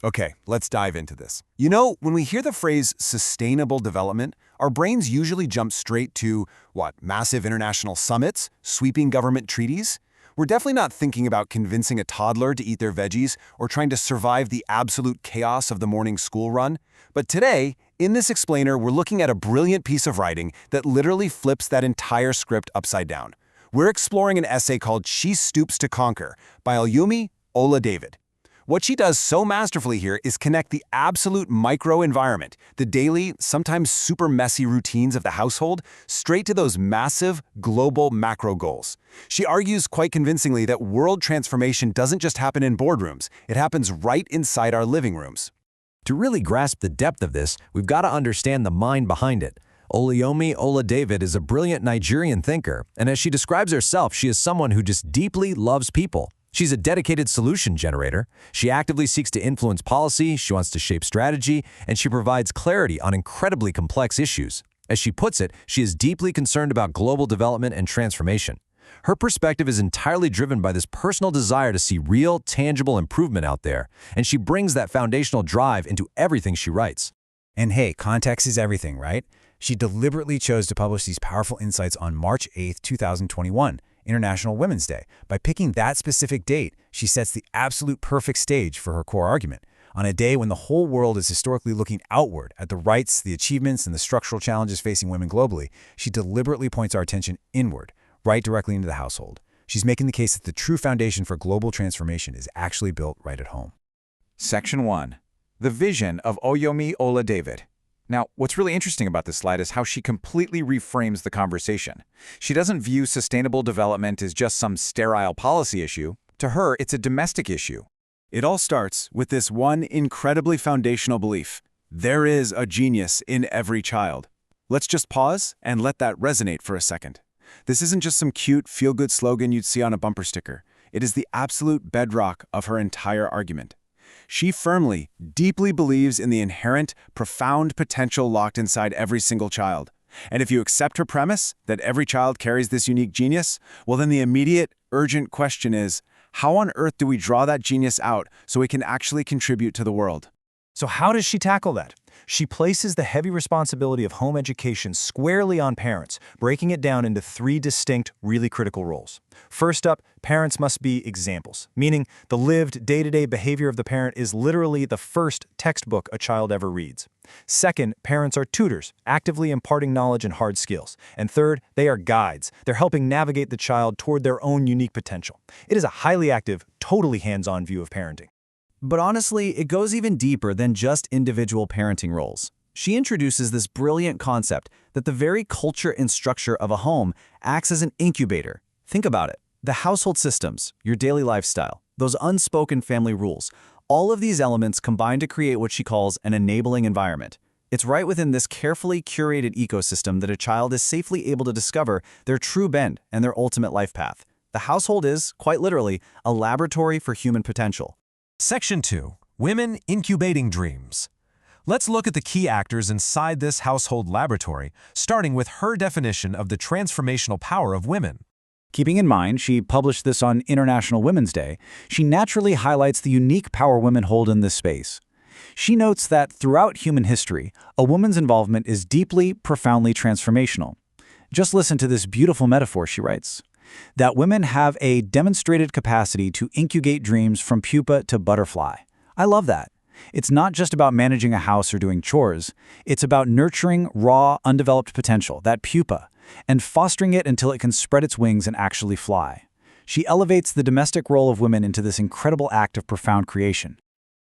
Okay, let's dive into this. You know, when we hear the phrase sustainable development, our brains usually jump straight to, what, massive international summits, sweeping government treaties? We're definitely not thinking about convincing a toddler to eat their veggies or trying to survive the absolute chaos of the morning school run. But today, in this explainer, we're looking at a brilliant piece of writing that literally flips that entire script upside down. We're exploring an essay called She Stoops to Conquer by Oluyemi David. What she does so masterfully here is connect the absolute micro-environment, the daily, sometimes super messy routines of the household, straight to those massive, global macro goals. She argues quite convincingly that world transformation doesn't just happen in boardrooms, it happens right inside our living rooms. To really grasp the depth of this, we've got to understand the mind behind it. Oluyemi David is a brilliant Nigerian thinker, and as she describes herself, she is someone who just deeply loves people. She's a dedicated solution generator. She actively seeks to influence policy, she wants to shape strategy, and she provides clarity on incredibly complex issues. As she puts it, she is deeply concerned about global development and transformation. Her perspective is entirely driven by this personal desire to see real, tangible improvement out there, and she brings that foundational drive into everything she writes. And hey, context is everything, right? She deliberately chose to publish these powerful insights on March 8, 2021, International Women's Day. By picking that specific date, she sets the absolute perfect stage for her core argument. On a day when the whole world is historically looking outward at the rights, the achievements, and the structural challenges facing women globally, she deliberately points our attention inward, right directly into the household. She's making the case that the true foundation for global transformation is actually built right at home. Section 1. The Vision of Oluyemi David. Now, what's really interesting about this slide is how she completely reframes the conversation. She doesn't view sustainable development as just some sterile policy issue. To her, it's a domestic issue. It all starts with this one incredibly foundational belief. There is a genius in every child. Let's just pause and let that resonate for a second. This isn't just some cute, feel-good slogan you'd see on a bumper sticker. It is the absolute bedrock of her entire argument. She firmly, deeply believes in the inherent, profound potential locked inside every single child. And if you accept her premise that every child carries this unique genius, well then the immediate, urgent question is, how on earth do we draw that genius out so it can actually contribute to the world? So how does she tackle that? She places the heavy responsibility of home education squarely on parents, breaking it down into three distinct, really critical roles. First up, parents must be examples, meaning the lived, day-to-day behavior of the parent is literally the first textbook a child ever reads. Second, parents are tutors, actively imparting knowledge and hard skills. And third, they are guides. They're helping navigate the child toward their own unique potential. It is a highly active, totally hands-on view of parenting. But honestly, it goes even deeper than just individual parenting roles. She introduces this brilliant concept that the very culture and structure of a home acts as an incubator. Think about it. The household systems, your daily lifestyle, those unspoken family rules, all of these elements combine to create what she calls an enabling environment. It's right within this carefully curated ecosystem that a child is safely able to discover their true bend and their ultimate life path. The household is, quite literally, a laboratory for human potential. Section 2. Women Incubating Dreams. Let's look at the key actors inside this household laboratory, starting with her definition of the transformational power of women. Keeping in mind she published this on International Women's Day, she naturally highlights the unique power women hold in this space. She notes that throughout human history, a woman's involvement is deeply, profoundly transformational. Just listen to this beautiful metaphor she writes. That women have a demonstrated capacity to incubate dreams from pupa to butterfly. I love that. It's not just about managing a house or doing chores. It's about nurturing raw, undeveloped potential, that pupa, and fostering it until it can spread its wings and actually fly. She elevates the domestic role of women into this incredible act of profound creation.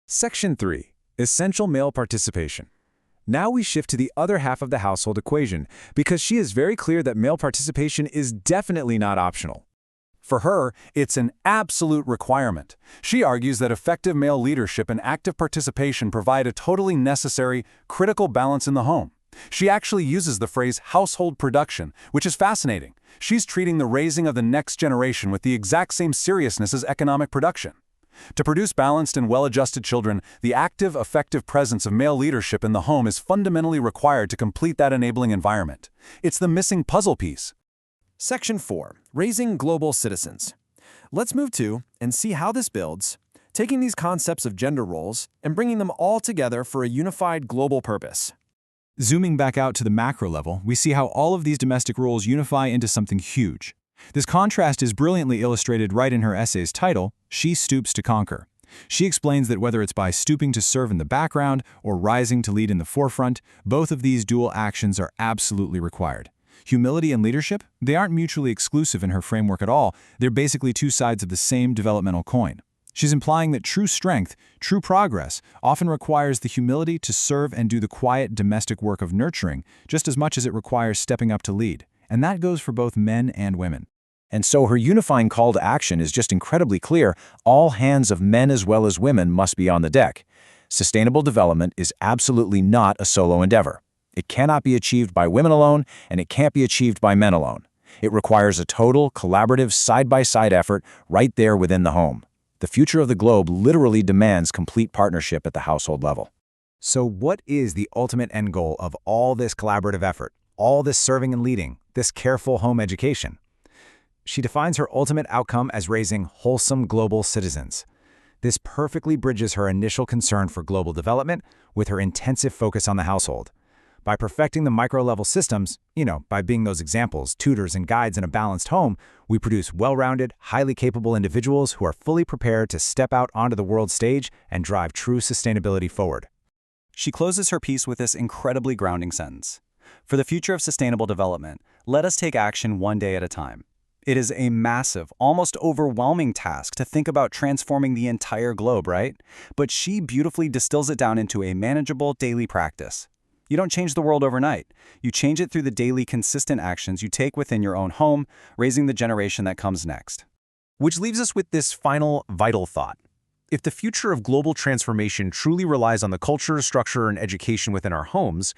Section 3. Essential male participation. Now we shift to the other half of the household equation, because she is very clear that male participation is definitely not optional. For her, it's an absolute requirement. She argues that effective male leadership and active participation provide a totally necessary, critical balance in the home. She actually uses the phrase household production, which is fascinating. She's treating the raising of the next generation with the exact same seriousness as economic production. To produce balanced and well-adjusted children, the active, effective presence of male leadership in the home is fundamentally required to complete that enabling environment. It's the missing puzzle piece. Section 4. Raising Global Citizens. Let's move to and see how this builds taking these concepts of gender roles and bringing them all together for a unified global purpose. Zooming back out to the macro level, we see how all of these domestic roles unify into something huge. This contrast is brilliantly illustrated right in her essay's title, She Stoops to Conquer. She explains that whether it's by stooping to serve in the background or rising to lead in the forefront, both of these dual actions are absolutely required. Humility and leadership, they aren't mutually exclusive in her framework at all. They're basically two sides of the same developmental coin. She's implying that true strength, true progress, often requires the humility to serve and do the quiet domestic work of nurturing, just as much as it requires stepping up to lead. And that goes for both men and women. And so her unifying call to action is just incredibly clear. All hands of men as well as women must be on the deck. Sustainable development is absolutely not a solo endeavor. It cannot be achieved by women alone, and it can't be achieved by men alone. It requires a total, collaborative, side-by-side effort right there within the home. The future of the globe literally demands complete partnership at the household level. So what is the ultimate end goal of all this collaborative effort, all this serving and leading, this careful home education? She defines her ultimate outcome as raising wholesome global citizens. This perfectly bridges her initial concern for global development with her intensive focus on the household. By perfecting the micro-level systems, by being those examples, tutors, and guides in a balanced home, we produce well-rounded, highly capable individuals who are fully prepared to step out onto the world stage and drive true sustainability forward. She closes her piece with this incredibly grounding sentence. For the future of sustainable development, let us take action one day at a time. It is a massive, almost overwhelming task to think about transforming the entire globe, right? But she beautifully distills it down into a manageable daily practice. You don't change the world overnight. You change it through the daily consistent actions you take within your own home, raising the generation that comes next. Which leaves us with this final vital thought. If the future of global transformation truly relies on the culture, structure, and education within our homes,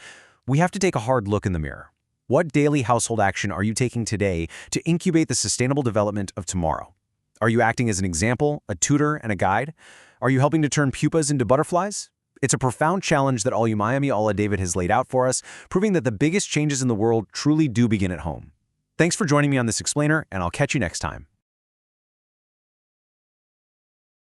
we have to take a hard look in the mirror. What daily household action are you taking today to incubate the sustainable development of tomorrow? Are you acting as an example, a tutor, and a guide? Are you helping to turn pupas into butterflies? It's a profound challenge that Oluyomi Oladevid has laid out for us, proving that the biggest changes in the world truly do begin at home. Thanks for joining me on this explainer, and I'll catch you next time.